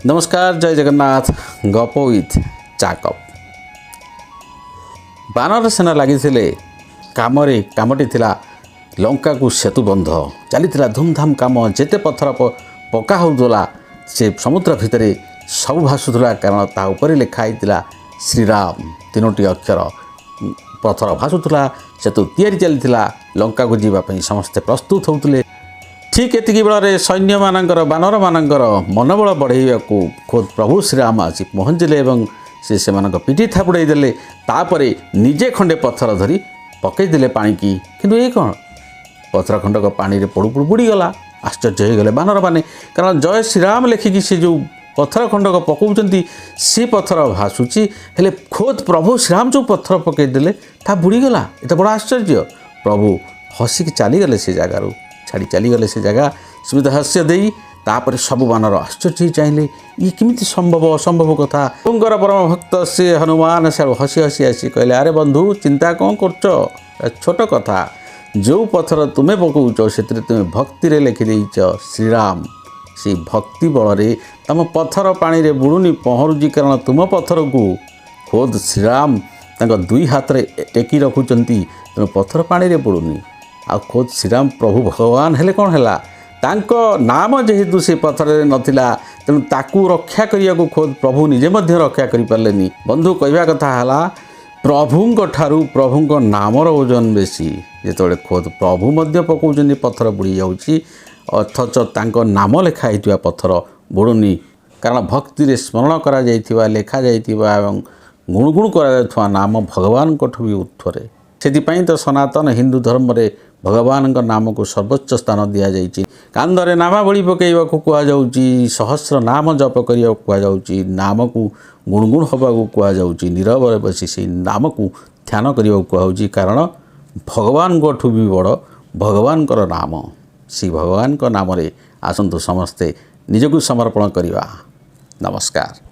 नमस्कार जय जगन्नाथ गप विथ चाकप बानर सेना लगी कामटी थिला लंका को सेतु बंध चली धूमधाम काम जेते पत्थर पका होउला से समुद्र भितर सब भासुला कारण ता ऊपर लिखाई श्रीराम तीनोटी अक्षर पत्थर भासुला सेतु तैयारी चलता लंका को जीवाई समस्ते प्रस्तुत होते ठीक एतिकी बेल सैन्य मानकर बानर मानकर मनोबल बढ़ाइबा खोद प्रभु श्रीराम आसी पहुँचले और से पिठी थापुड़े देले तापरे निजे खंडे पत्थर धरी पकईदे पानी की किंतु ये कौन पत्थर खंडक पानी रे पड़ू पड़ू बुड़ीगला आश्चर्य हो गले बानर मैंने कारण जय श्रीराम लेखिकी से जो पत्थर खंडक पकाउछंती से पत्थर भासुची हेले खोद प्रभु श्रीराम जो पत्थर पकईदे ता बुड़ीगला एत बड़ आश्चर्य प्रभु हसिकी चलीगले से जगार छाड़ी चलीगले से जगह स्मित हास्य दे तापर सब बानर आश्चर्य चाहिए ये किमिति संभव असंभव कथा तुंगर परम भक्त से हनुमान से हसी हसी आसी कहले अरे बंधु चिंता कौन कर छोट कथा जो पत्थर तुम्हें पकाउच से तुम्हें भक्ति रे लिखिदेच श्रीराम से भक्ति बल तुम पत्थर पानी रे बुड़ुनी पहरुची कारण तुम पत्थर को खोद श्रीराम दुई हाथ रे टेकी रखुचंती तुम पत्थर पानी रे बुड़ुनी आ खोद श्रीराम प्रभु भगवान हेले कौन है तांको नाम जेहेतु से पत्थर नथिला तेणु ताकू रक्षा करिया को खोद प्रभु निजे मध्य रक्षा करि पारलेनी बंधु कहवा कथा हला प्रभुंक ठारू प्रभुंक नामर ओजन बेसी जेतबेले खोद प्रभु मध्य पकाउछन्ती पत्थर बुड़ी जाउची अथच तांको नाम लेखा होइतिबा पत्थर बुड़ुनी कारण भक्ति रे स्मरण करा जाइतिबा लेखा जाइतिबा एवं गुणगुण करा जाइथवा नाम भगवान कठु भी उठरे सेतिपई तो सनातन हिंदू धर्म रे भगवान नाम को सर्वोच्च स्थान दि जाइए कांदरे नामावली पकईवा कहुची सहस्र नाम जप करने कहुची नाम को गुणगुण हवा कहुची नीरव बसी से नाम को ध्यान करने कहुची कारण भगवान ठू भी बड़ भगवान नाम से भगवान नाम रे आसंतु समस्ते निजको समर्पण करवा। नमस्कार।